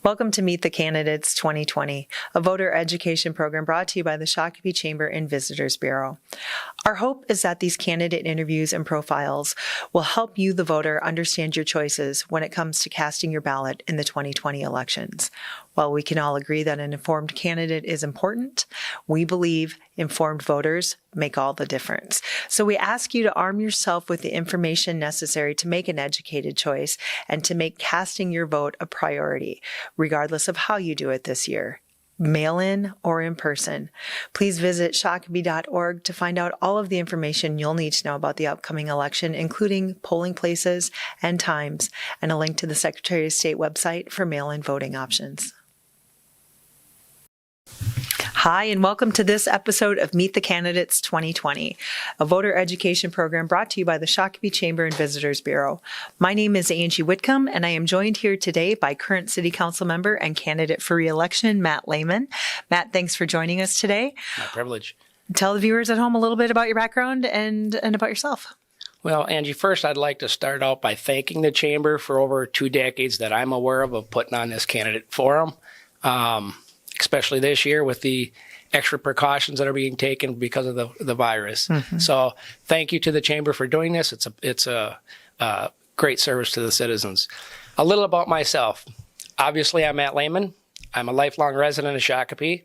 Welcome to Meet the Candidates 2020, a voter education program brought to you by the Shakopee Chamber and Visitors Bureau. Our hope is that these candidate interviews and profiles will help you, the voter, understand your choices when it comes to casting your ballot in the 2020 elections. While we can all agree that an informed candidate is important, we believe informed voters make all the difference. So we ask you to arm yourself with the information necessary to make an educated choice and to make casting your vote a priority, regardless of how you do it this year, mail-in or in person. Please visit shakopee.org to find out all of the information you'll need to know about the upcoming election, including polling places and times, and a link to the Secretary of State website for mail-in voting options. Hi, and welcome to this episode of Meet the Candidates 2020, a voter education program brought to you by the Shakopee Chamber and Visitors Bureau. My name is Angie Whitcomb, and I am joined here today by current City Council member and candidate for re-election, Matt Lehman. Matt, thanks for joining us today. My privilege. Tell the viewers at home a little bit about your background and about yourself. Well, Angie, first I'd like to start out by thanking the Chamber for over 2 decades that I'm aware of putting on this candidate forum. Especially this year with the extra precautions that are being taken because of the virus. Mm-hmm. So thank you to the Chamber for doing this. It's a great service to the citizens. A little about myself. Obviously, I'm Matt Lehman. I'm a lifelong resident of Shakopee.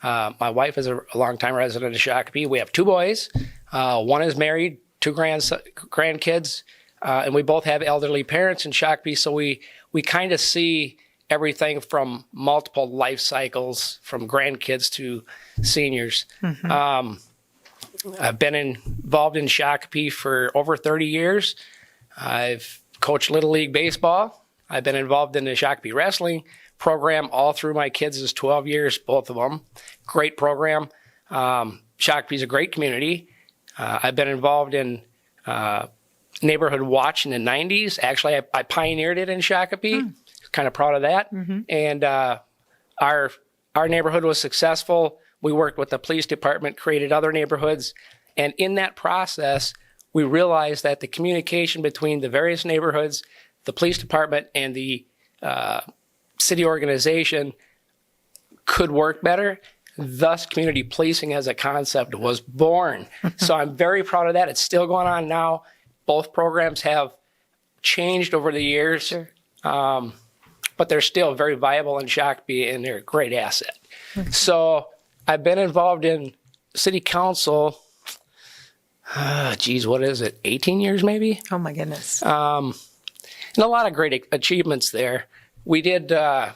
My wife is a longtime resident of Shakopee. We have 2 boys. One is married, 2 grandkids, and we both have elderly parents in Shakopee, so we kind of see everything from multiple life cycles, from grandkids to seniors. Mm-hmm. I've been involved in Shakopee for over 30 years. I've coached Little League Baseball. I've been involved in the Shakopee Wrestling program all through my kids' 12 years, both of them. Great program. Shakopee's a great community. I've been involved in Neighborhood Watch in the 90s. Actually, I pioneered it in Shakopee. Kind of proud of that. Mm-hmm. And our neighborhood was successful. We worked with the police department, created other neighborhoods. And in that process, we realized that the communication between the various neighborhoods, the police department, and the city organization could work better. Thus, community policing as a concept was born. So I'm very proud of that. It's still going on now. Both programs have changed over the years. Sure. But they're still very viable in Shakopee, and they're a great asset. Okay. So I've been involved in City Council, what is it, 18 years maybe? Oh, my goodness. And a lot of great achievements there. We did, I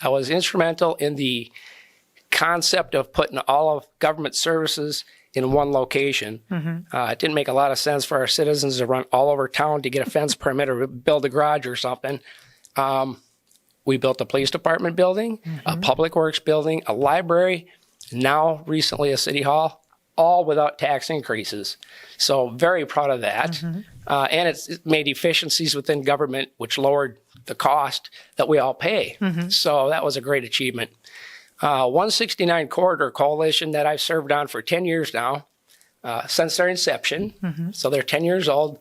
was instrumental in the concept of putting all of government services in one location. Mm-hmm. It didn't make a lot of sense for our citizens to run all over town to get a fence permit or build a garage or something. We built a police department building, mm-hmm. a public works building, a library, now recently a city hall, all without tax increases. So very proud of that. Mm-hmm. And it's made efficiencies within government, which lowered the cost that we all pay. Mm-hmm. So that was a great achievement. 169 Corridor Coalition that I've served on for 10 years now, since their inception. Mm-hmm. So they're 10 years old.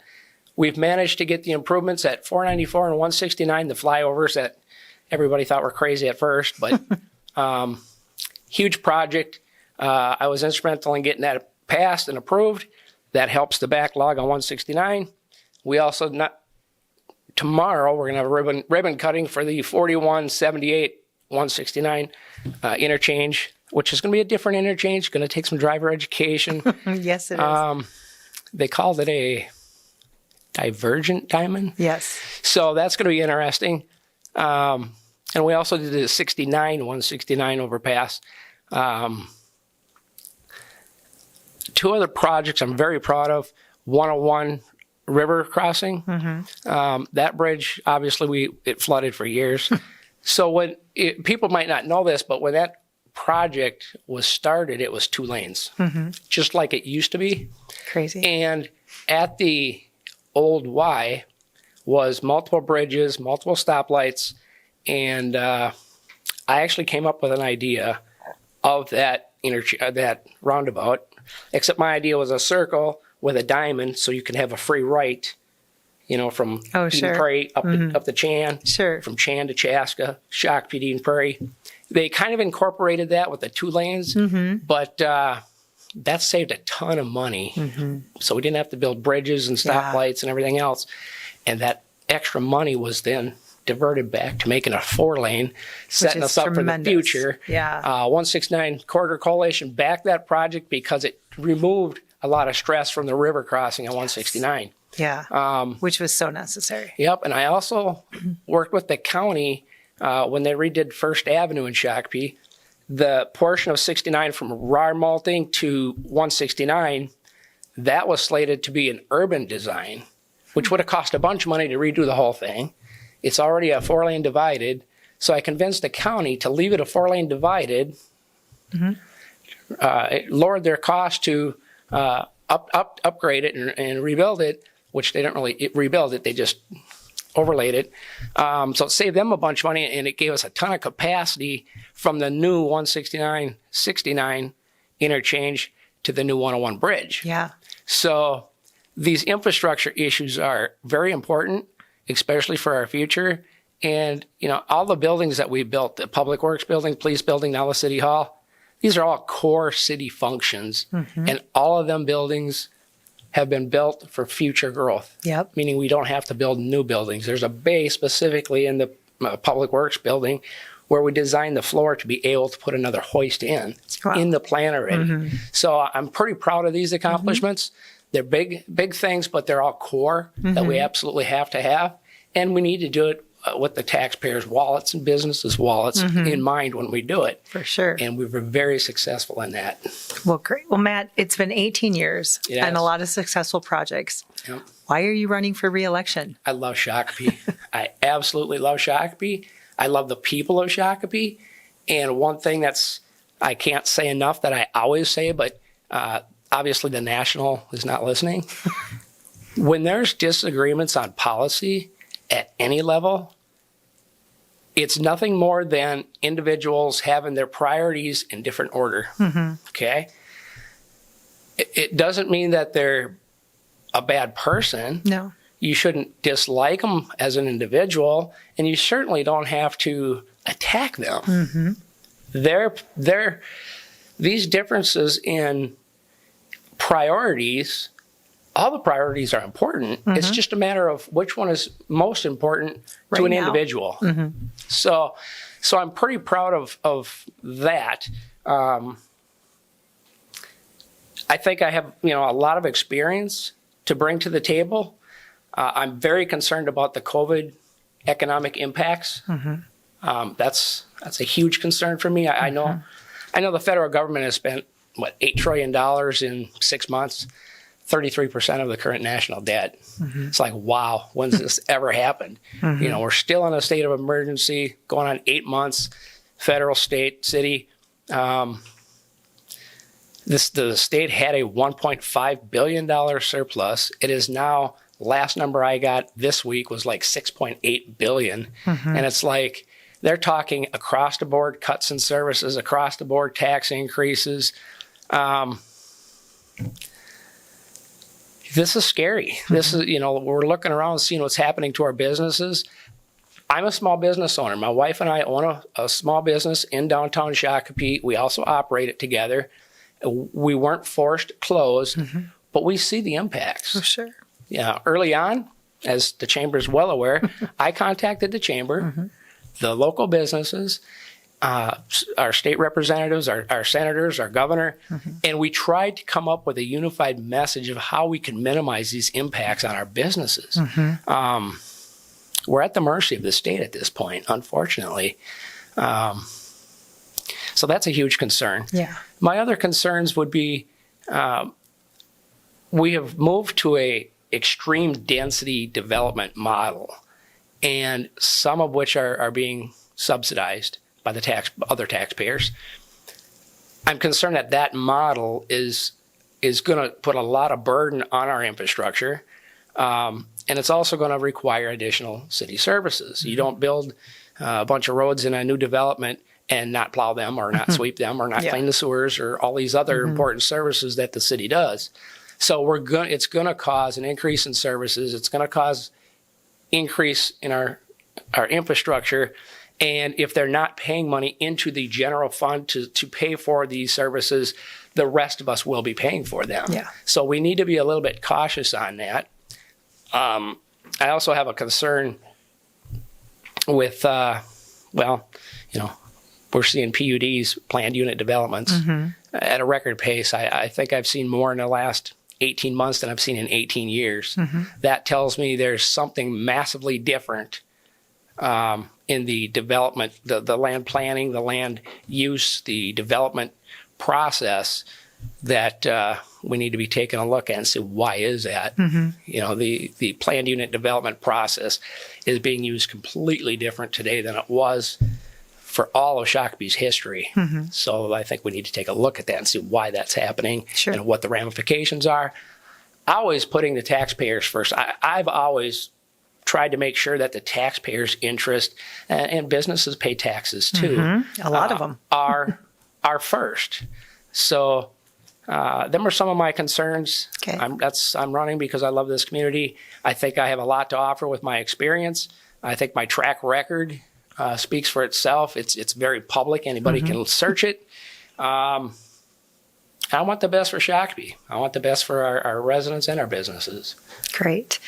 We've managed to get the improvements at 494 and 169, the flyovers that everybody thought were crazy at first, but huge project. I was instrumental in getting that passed and approved. That helps the backlog on 169. We also, tomorrow, we're going to have ribbon cutting for the 4178 169 interchange, which is going to be a different interchange, going to take some driver education. Yes, it is. They called it a divergent diamond. Yes. So that's going to be interesting. And we also did a 169 overpass. 2 other projects I'm very proud of. 101 river crossing. Mm-hmm. That bridge, obviously, it flooded for years. So people might not know this, but when that project was started, it was 2 lanes, mm-hmm. just like it used to be. Crazy. And at the old Y was multiple bridges, multiple stoplights, and I actually came up with an idea of that roundabout, except my idea was a circle with a diamond so you could have a free right from Oh, Eden sure. Prairie up the Chan, Sure. from Chan to Chaska, Shakopee to Eden Prairie. They kind of incorporated that with the 2 lanes, but that saved a ton of money. So we didn't have to build bridges and stoplights and everything else. And that extra money was then diverted back to making a 4-lane, setting us up for the future. Yeah. 169 Corridor Coalition backed that project because it removed a lot of stress from the river crossing on 169. Yeah. Which was so necessary. Yep. And I also worked with the county when they redid First Avenue in Shakopee. The portion of 69 from Rar Malting to 169, that was slated to be an urban design, which would have cost a bunch of money to redo the whole thing. It's already a 4-lane divided. So I convinced the county to leave it a 4-lane divided. It lowered their cost to upgrade it and rebuild it, which they didn't really rebuild it. They just overlaid it. So it saved them a bunch of money, and it gave us a ton of capacity from the new 169-69 interchange to the new 101 bridge. Yeah. So these infrastructure issues are very important, especially for our future. And, all the buildings that we built, the Public Works building, Police building, now the City Hall, these are all core city functions. And all of them buildings have been built for future growth. Yep. Meaning we don't have to build new buildings. There's a bay specifically in the Public Works building where we designed the floor to be able to put another hoist in the plan already. So I'm pretty proud of these accomplishments. They're big things, but they're all core that we absolutely have to have. And we need to do it with the taxpayers' wallets and businesses' wallets in mind when we do it. For sure. And we were very successful in that. Well, great. Well, Matt, it's been 18 years Yes. and a lot of successful projects. Yep. Why are you running for re-election? I love Shakopee. I absolutely love Shakopee. I love the people of Shakopee. And one thing I can't say enough that I always say, but obviously the national is not listening. When there's disagreements on policy at any level, it's nothing more than individuals having their priorities in different order. Okay? It doesn't mean that they're a bad person. No. You shouldn't dislike them as an individual, and you certainly don't have to attack them. These differences in priorities, all the priorities are important. It's just a matter of which one is most important to an individual. So I'm pretty proud of that. I think I have a lot of experience to bring to the table. I'm very concerned about the COVID economic impacts. That's a huge concern for me. I know the federal government has spent $8 trillion in 6 months, 33% of the current national debt. It's like, wow, when's this ever happened? We're still in a state of emergency, going on 8 months, federal, state, city. The state had a $1.5 billion surplus. It is now, last number I got this week was like $6.8 billion. And it's like, they're talking across the board cuts in services, across the board tax increases. This is scary. This is, we're looking around seeing what's happening to our businesses. I'm a small business owner. My wife and I own a small business in downtown Shakopee. We also operate it together. We weren't forced to close, but we see the impacts. For sure. Yeah. Early on, as the chamber is well aware, I contacted the chamber, the local businesses, our state representatives, our senators, our governor, and we tried to come up with a unified message of how we can minimize these impacts on our businesses. We're at the mercy of the state at this point, unfortunately. So that's a huge concern. Yeah. My other concerns would be we have moved to a extreme density development model, and some of which are being subsidized by the other taxpayers. I'm concerned that model is going to put a lot of burden on our infrastructure, and it's also going to require additional city services. You don't build a bunch of roads in a new development and not plow them or not sweep them or not clean the sewers or all these other important services that the city does. So it's going to cause an increase in services. It's going to cause increase in our infrastructure. And if they're not paying money into the general fund to pay for these services, the rest of us will be paying for them. Yeah. So we need to be a little bit cautious on that. I also have a concern with, we're seeing PUDs, planned unit developments, at a record pace. I think I've seen more in the last 18 months than I've seen in 18 years. That tells me there's something massively different in the development, the land planning, the land use, the development process that we need to be taking a look at and see why is that. The planned unit development process is being used completely different today than it was for all of Shakopee's history. So I think we need to take a look at that and see why that's happening and what the ramifications are. Always putting the taxpayers first. I've always tried to make sure that the taxpayers' interest, and businesses pay taxes too. A lot of them are first. So them are some of my concerns. Okay. I'm running because I love this community. I think I have a lot to offer with my experience. I think my track record speaks for itself. It's very public. Anybody can search it. I want the best for Shakopee. I want the best for our residents and our businesses. Great.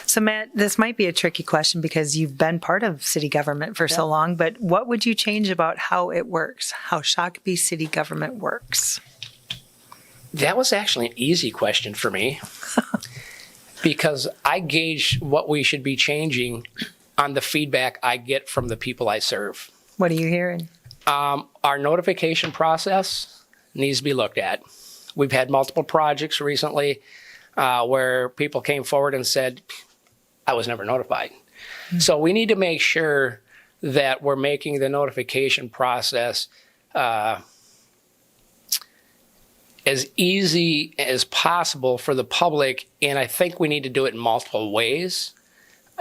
So, Matt, this might be a tricky question because you've been part of city government for so long, but what would you change about how it works, how Shakopee city government works? That was actually an easy question for me because I gauge what we should be changing on the feedback I get from the people I serve. What are you hearing? Our notification process needs to be looked at. We've had multiple projects recently where people came forward and said, I was never notified. So we need to make sure that we're making the notification process as easy as possible for the public, and I think we need to do it in multiple ways.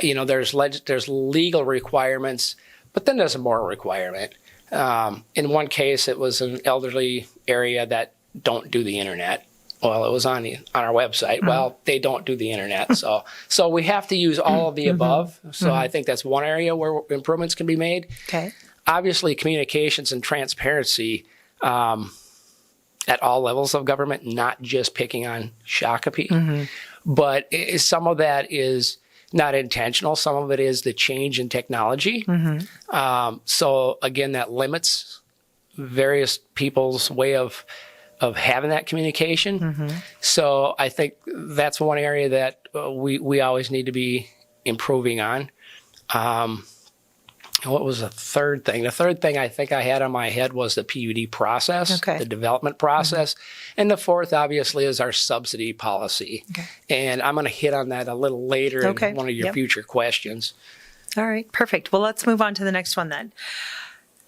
There's legal requirements, but then there's a moral requirement. In one case, it was an elderly area that don't do the internet. Well, it was on our website. Well, they don't do the internet. So we have to use all of the above. So I think that's one area where improvements can be made. Okay. Obviously, communications and transparency at all levels of government, not just picking on Shakopee. But some of that is not intentional. Some of it is the change in technology. So again, that limits various people's way of having that communication. So I think that's one area that we always need to be improving on. What was the third thing? The third thing I think I had on my head was the PUD process, the development process. And the fourth, obviously, is our subsidy policy. And I'm going to hit on that a little later in one of your future questions. All right, perfect. Well, let's move on to the next one then.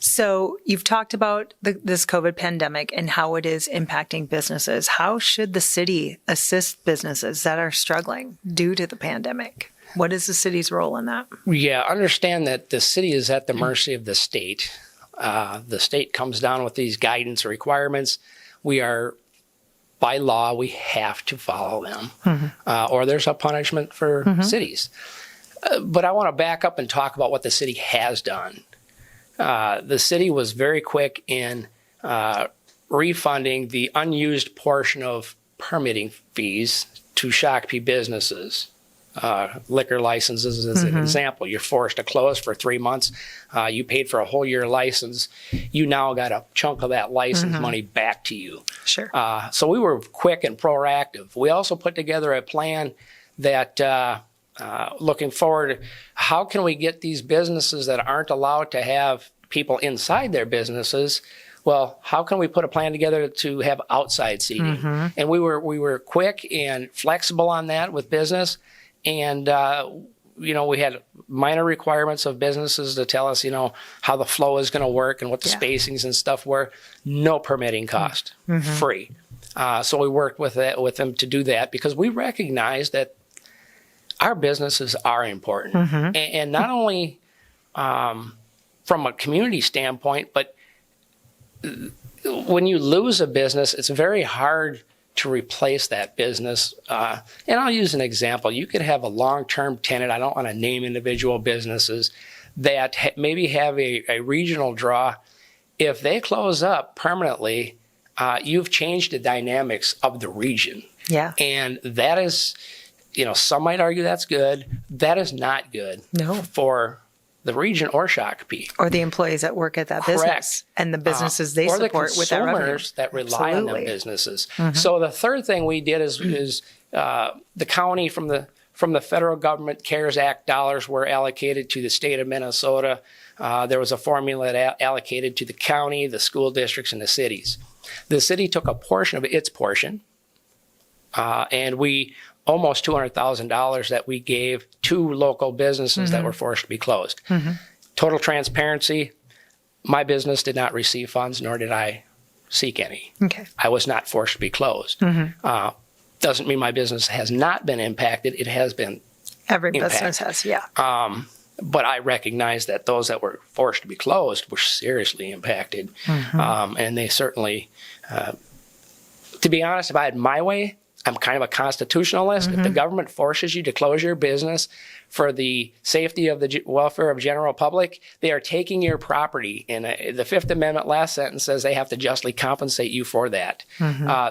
So you've talked about this COVID pandemic and how it is impacting businesses. How should the city assist businesses that are struggling due to the pandemic? What is the city's role in that? Yeah, understand that the city is at the mercy of the state. The state comes down with these guidance requirements. We are, by law, we have to follow them, or there's a punishment for cities. But I want to back up and talk about what the city has done. The city was very quick in refunding the unused portion of permitting fees to Shakopee businesses. Liquor licenses as an example. You're forced to close for 3 months. You paid for a whole year license. You now got a chunk of that license money back to you. Sure. So we were quick and proactive. We also put together a plan that looking forward, how can we get these businesses that aren't allowed to have people inside their businesses? Well, how can we put a plan together to have outside seating? And we were quick and flexible on that with business. And, we had minor requirements of businesses to tell us, how the flow is going to work and what the spacings and stuff were. No permitting cost, free. So we worked with them to do that because we recognize that our businesses are important. And not only from a community standpoint, but when you lose a business, it's very hard to replace that business. And I'll use an example. You could have a long-term tenant, I don't want to name individual businesses, that maybe have a regional draw. If they close up permanently, you've changed the dynamics of the region. Yeah. And that is, some might argue that's good. That is not good for the region or Shakopee. Or the employees that work at that business and the businesses they support with that revenue. Or the consumers that rely on them businesses. So the third thing we did is the county from the federal government CARES Act dollars were allocated to the state of Minnesota. There was a formula that allocated to the county, the school districts, and the cities. The city took a portion of its portion, and we almost $200,000 that we gave to local businesses that were forced to be closed. Total transparency, my business did not receive funds, nor did I seek any. Okay. I was not forced to be closed. Doesn't mean my business has not been impacted. It has been Every business has, yeah. But I recognize that those that were forced to be closed were seriously impacted. And they certainly, to be honest, if I had my way, I'm kind of a constitutionalist. If the government forces you to close your business for the safety of the welfare of general public, they are taking your property. And the Fifth Amendment last sentence says they have to justly compensate you for that.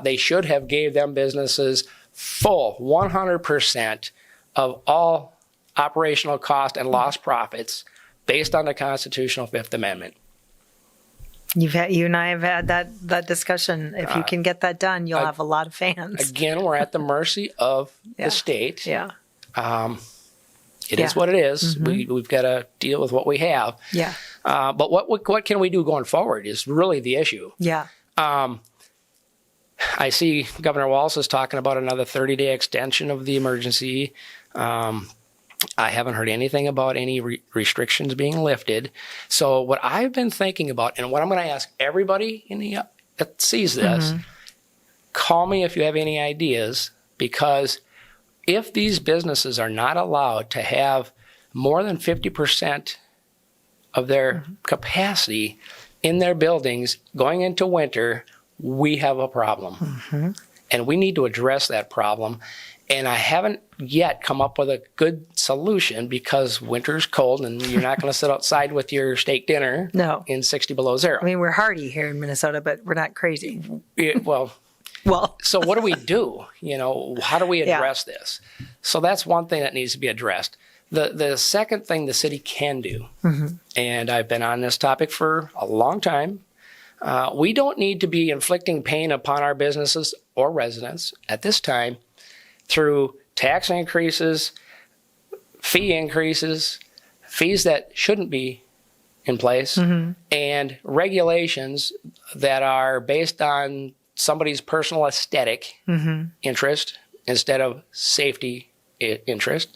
They should have gave them businesses full 100% of all operational cost and lost profits based on the constitutional Fifth Amendment. You and I have had that discussion. If you can get that done, you'll have a lot of fans. Again, we're at the mercy of the state. Yeah. It is what it is. We've got to deal with what we have. Yeah. But what can we do going forward is really the issue. Yeah. I see Governor Walz is talking about another 30-day extension of the emergency. I haven't heard anything about any restrictions being lifted. So what I've been thinking about, and what I'm going to ask everybody that sees this, call me if you have any ideas, because if these businesses are not allowed to have more than 50% of their capacity in their buildings going into winter, we have a problem. And we need to address that problem. And I haven't yet come up with a good solution because winter's cold and you're not going to sit outside with your steak dinner in 60 below zero. I mean, we're hardy here in Minnesota, but we're not crazy. Well, so what do we do? How do we address this? So that's one thing that needs to be addressed. The second thing the city can do, and I've been on this topic for a long time, we don't need to be inflicting pain upon our businesses or residents at this time through tax increases, fee increases, fees that shouldn't be in place, and regulations that are based on somebody's personal aesthetic interest instead of safety interest.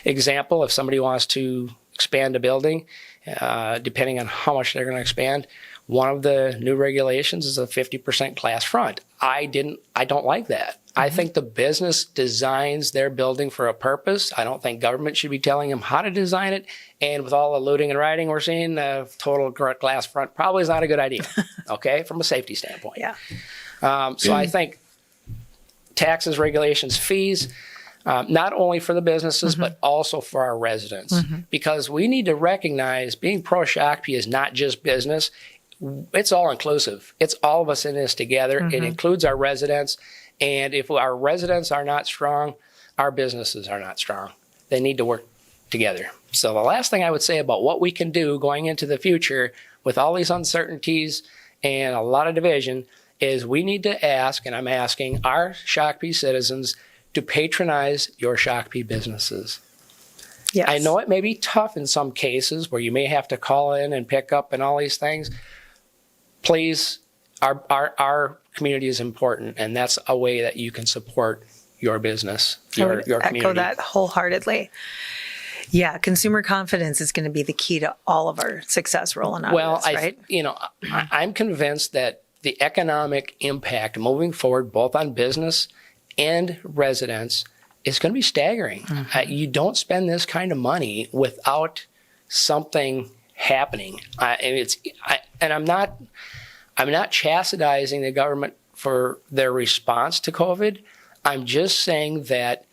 Example, if somebody wants to expand a building, depending on how much they're going to expand, one of the new regulations is a 50% glass front. I don't like that. I think the business designs their building for a purpose. I don't think government should be telling them how to design it. And with all the looting and rioting we're seeing, the total glass front probably is not a good idea, okay, from a safety standpoint. Yeah. So I think taxes, regulations, fees, not only for the businesses, but also for our residents. Because we need to recognize being pro-Shakopee is not just business. It's all inclusive. It's all of us in this together. It includes our residents. And if our residents are not strong, our businesses are not strong. They need to work together. So the last thing I would say about what we can do going into the future with all these uncertainties and a lot of division is we need to ask, and I'm asking our Shakopee citizens to patronize your Shakopee businesses. Yes. I know it may be tough in some cases where you may have to call in and pick up and all these things. Please, our community is important, and that's a way that you can support your business, your community. Echo that wholeheartedly. Yeah, consumer confidence is going to be the key to all of our success rolling out of this, right? I'm convinced that the economic impact moving forward, both on business and residents, is going to be staggering. You don't spend this kind of money without something happening. And I'm not chastising the government for their response to COVID. I'm just saying that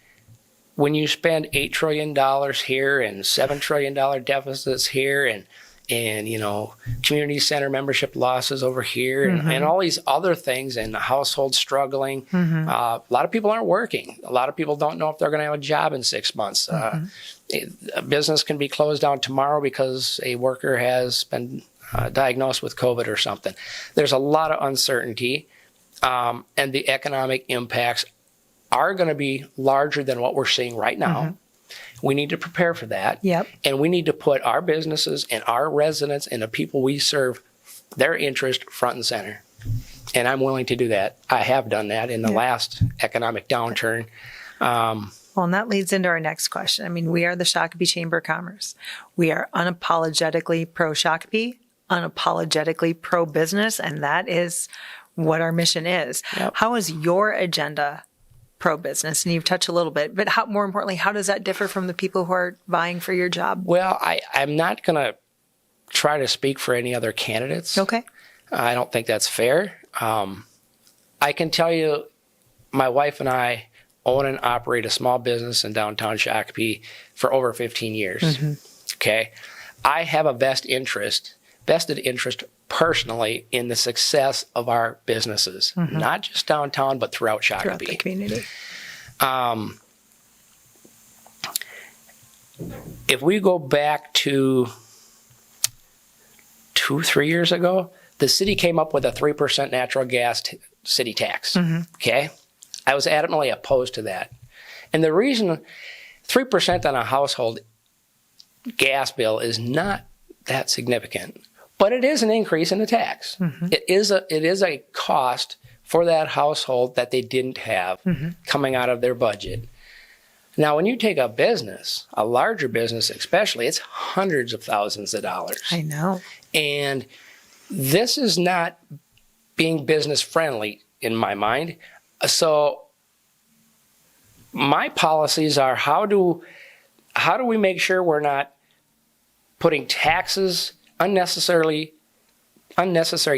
when you spend $8 trillion here and $7 trillion deficits here and community center membership losses over here and all these other things and the household struggling, a lot of people aren't working. A lot of people don't know if they're going to have a job in 6 months. A business can be closed down tomorrow because a worker has been diagnosed with COVID or something. There's a lot of uncertainty, and the economic impacts are going to be larger than what we're seeing right now. We need to prepare for that. And we need to put our businesses and our residents and the people we serve, their interest front and center. And I'm willing to do that. I have done that in the last economic downturn. Well, and that leads into our next question. I mean, we are the Shakopee Chamber of Commerce. We are unapologetically pro-Shakopee, unapologetically pro-business, and that is what our mission is. How is your agenda pro-business? And you've touched a little bit, but more importantly, how does that differ from the people who are vying for your job? Well, I'm not going to try to speak for any other candidates. Okay. I don't think that's fair. I can tell you my wife and I own and operate a small business in downtown Shakopee for over 15 years. Okay. I have a vested interest personally in the success of our businesses, not just downtown, but throughout Shakopee. Throughout the community. If we go back to 2-3 years ago, the city came up with a 3% natural gas city tax. Okay. I was adamantly opposed to that. And the reason 3% on a household gas bill is not that significant, but it is an increase in the tax. It is a cost for that household that they didn't have coming out of their budget. Now, when you take a business, a larger business especially, it's hundreds of thousands of dollars. I know. And this is not being business friendly in my mind. So my policies are how do we make sure we're not putting taxes, unnecessary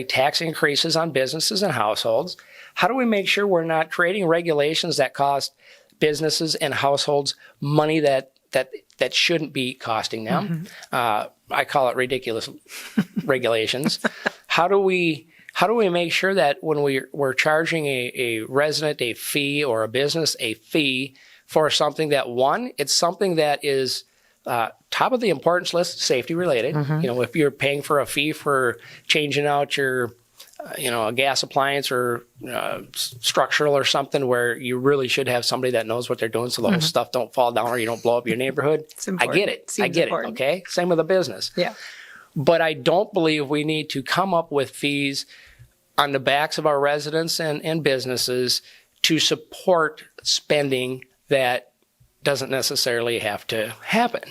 tax increases on businesses and households? How do we make sure we're not creating regulations that cost businesses and households money that shouldn't be costing them? I call it ridiculous regulations. How do we make sure that when we're charging a resident a fee or a business a fee for something that, one, it's something that is top of the importance list, safety related. If you're paying for a fee for changing out your, a gas appliance or structural or something where you really should have somebody that knows what they're doing so the whole stuff don't fall down or you don't blow up your neighborhood. I get it. I get it. Okay. Same with a business. Yeah. But I don't believe we need to come up with fees on the backs of our residents and businesses to support spending that doesn't necessarily have to happen.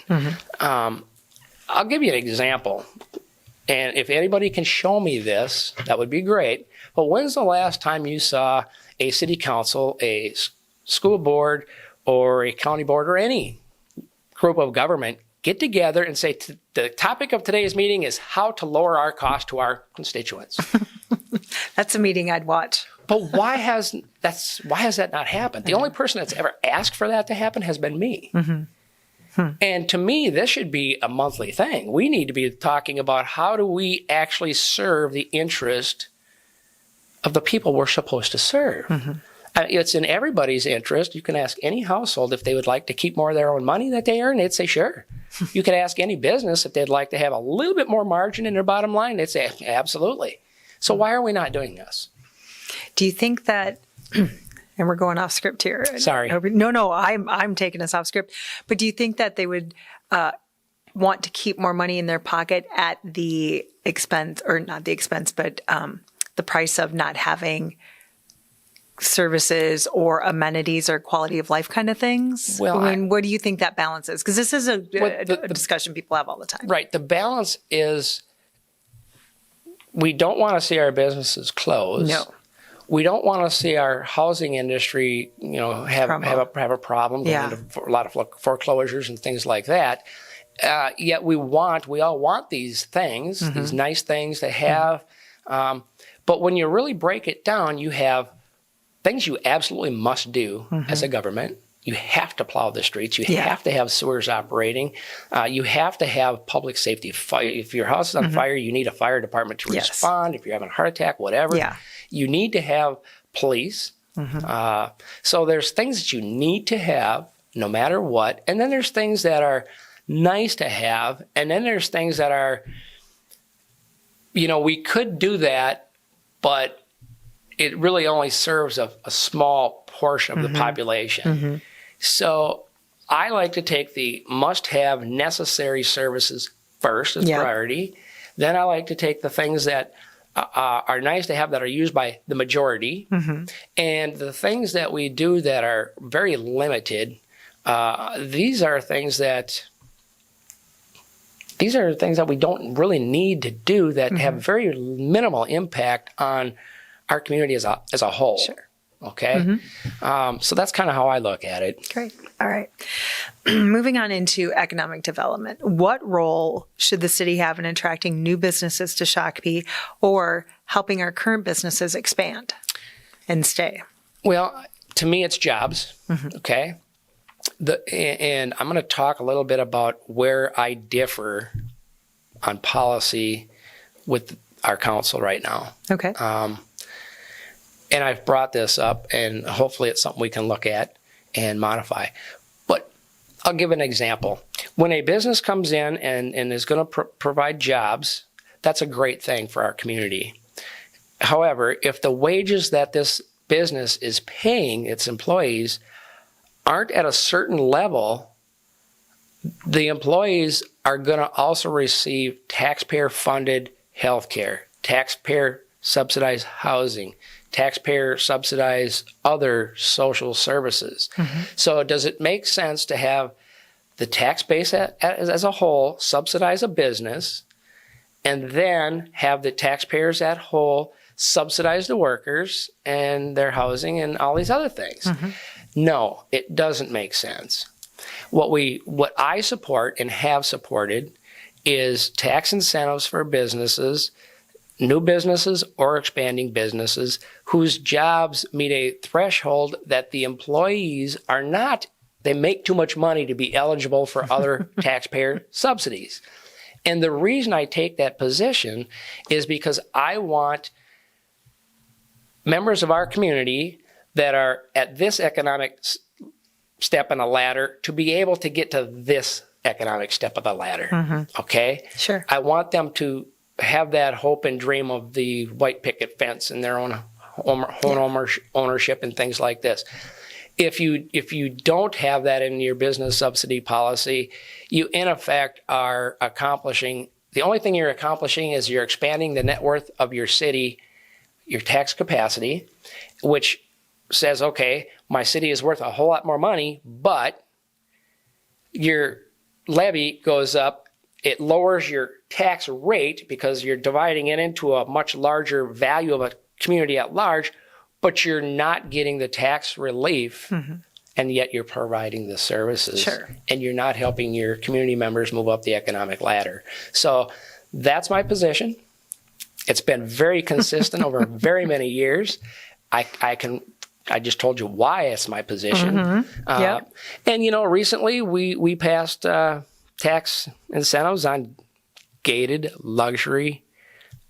I'll give you an example. And if anybody can show me this, that would be great. But when's the last time you saw a city council, a school board, or a county board, or any group of government get together and say, the topic of today's meeting is how to lower our cost to our constituents? That's a meeting I'd watch. But why has that not happened? The only person that's ever asked for that to happen has been me. And to me, this should be a monthly thing. We need to be talking about how do we actually serve the interest of the people we're supposed to serve. It's in everybody's interest. You can ask any household if they would like to keep more of their own money that they earn. They'd say, sure. You could ask any business if they'd like to have a little bit more margin in their bottom line. They'd say, absolutely. So why are we not doing this? Do you think that, and we're going off script here. Sorry. No, I'm taking us off script. But do you think that they would want to keep more money in their pocket at the expense, or not the expense, but the price of not having services or amenities or quality of life kind of things? Well, I mean, what do you think that balance is? Because this is a discussion people have all the time. Right. The balance is we don't want to see our businesses close. No. We don't want to see our housing industry, have a problem, going into a lot of foreclosures and things like that. Yet we all want these things, these nice things to have. But when you really break it down, you have things you absolutely must do as a government. You have to plow the streets. You have to have sewers operating. You have to have public safety. If your house is on fire, you need a fire department to respond. If you're having a heart attack, whatever, you need to have police. So there's things that you need to have no matter what. And then there's things that are nice to have. And then there's things that are, we could do that, but it really only serves a small portion of the population. So I like to take the must-have necessary services first as priority. Then I like to take the things that are nice to have that are used by the majority. And the things that we do that are very limited, these are things that we don't really need to do that have very minimal impact on our community as a whole. Sure. Okay? So that's kind of how I look at it. Great. All right. Moving on into economic development. What role should the city have in attracting new businesses to Shakopee or helping our current businesses expand and stay? Well, to me, it's jobs. Okay? And I'm going to talk a little bit about where I differ on policy with our council right now. Okay. And I've brought this up, and hopefully it's something we can look at and modify. But I'll give an example. When a business comes in and is going to provide jobs, that's a great thing for our community. However, if the wages that this business is paying its employees aren't at a certain level, the employees are going to also receive taxpayer-funded health care, taxpayer-subsidized housing, taxpayer-subsidized other social services. So does it make sense to have the tax base as a whole subsidize a business and then have the taxpayers at whole subsidize the workers and their housing and all these other things? No, it doesn't make sense. What I support and have supported is tax incentives for businesses, new businesses or expanding businesses whose jobs meet a threshold that the employees are not, they make too much money to be eligible for other taxpayer subsidies. And the reason I take that position is because I want members of our community that are at this economic step on the ladder to be able to get to this economic step of the ladder. Okay? Sure. I want them to have that hope and dream of the white picket fence and their own home ownership and things like this. If you don't have that in your business subsidy policy, you in effect are accomplishing, the only thing you're accomplishing is you're expanding the net worth of your city, your tax capacity, which says, okay, my city is worth a whole lot more money, but your levy goes up. It lowers your tax rate because you're dividing it into a much larger value of a community at large, but you're not getting the tax relief, and yet you're providing the services. Sure. And you're not helping your community members move up the economic ladder. So that's my position. It's been very consistent over very many years. I just told you why it's my position. And, recently we passed tax incentives on gated luxury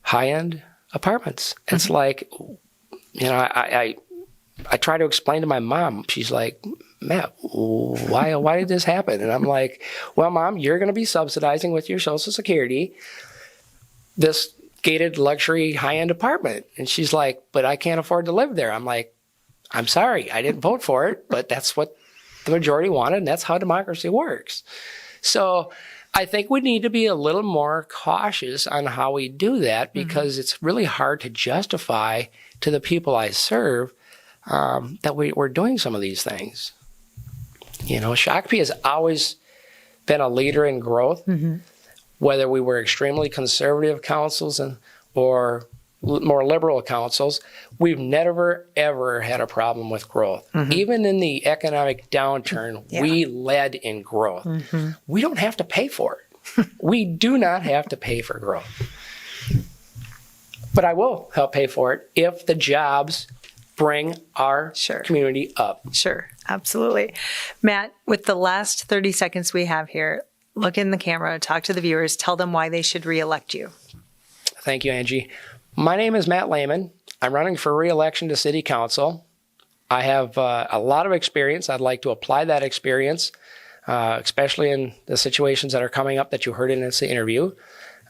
high-end apartments. It's like, I try to explain to my mom. She's like, Matt, why did this happen? And I'm like, well, Mom, you're going to be subsidizing with your Social Security this gated luxury high-end apartment. And she's like, but I can't afford to live there. I'm like, I'm sorry, I didn't vote for it, but that's what the majority wanted, and that's how democracy works. So I think we need to be a little more cautious on how we do that, because it's really hard to justify to the people I serve that we're doing some of these things. Shakopee has always been a leader in growth, whether we were extremely conservative councils or more liberal councils. We've never, ever had a problem with growth. Even in the economic downturn, we led in growth. We don't have to pay for it. We do not have to pay for growth. but I will help pay for it if the jobs bring our community up. Sure, absolutely. Matt, with the last 30 seconds we have here, look in the camera, talk to the viewers, tell them why they should reelect you. Thank you, Angie. My name is Matt Lehman. I'm running for reelection to City Council. I have a lot of experience. I'd like to apply that experience, especially in the situations that are coming up that you heard in this interview.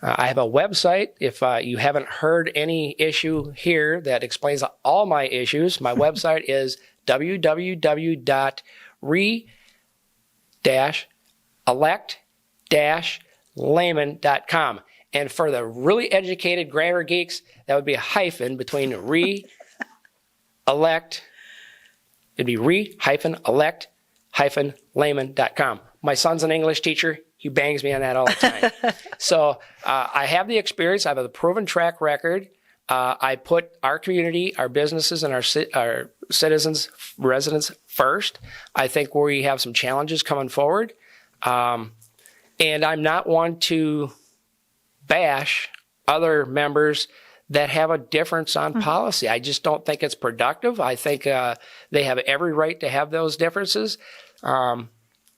I have a website. If you haven't heard any issue here that explains all my issues, my website is www.re-elect-layman.com. And for the really educated grammar geeks, that would be a hyphen between re-elect. It'd be re-elect-layman.com. My son's an English teacher. He bangs me on that all the time. So I have the experience. I have a proven track record. I put our community, our businesses, and our citizens, residents first. I think we have some challenges coming forward. And I'm not one to bash other members that have a difference on policy. I just don't think it's productive. I think they have every right to have those differences, and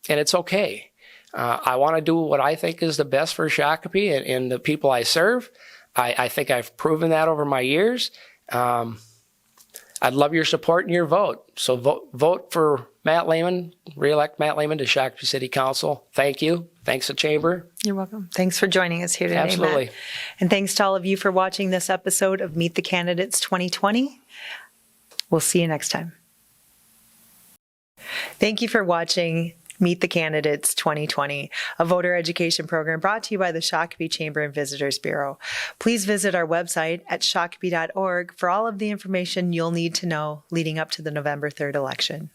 it's okay. I want to do what I think is the best for Shakopee and the people I serve. I think I've proven that over my years. I'd love your support and your vote. So vote for Matt Lehman, re-elect Matt Lehman to Shakopee City Council. Thank you. Thanks to Chamber. You're welcome. Thanks for joining us here today, Absolutely. Matt. And thanks to all of you for watching this episode of Meet the Candidates 2020. We'll see you next time. Thank you for watching Meet the Candidates 2020, a voter education program brought to you by the Shakopee Chamber and Visitors Bureau. Please visit our website at shakopee.org for all of the information you'll need to know leading up to the November 3rd election.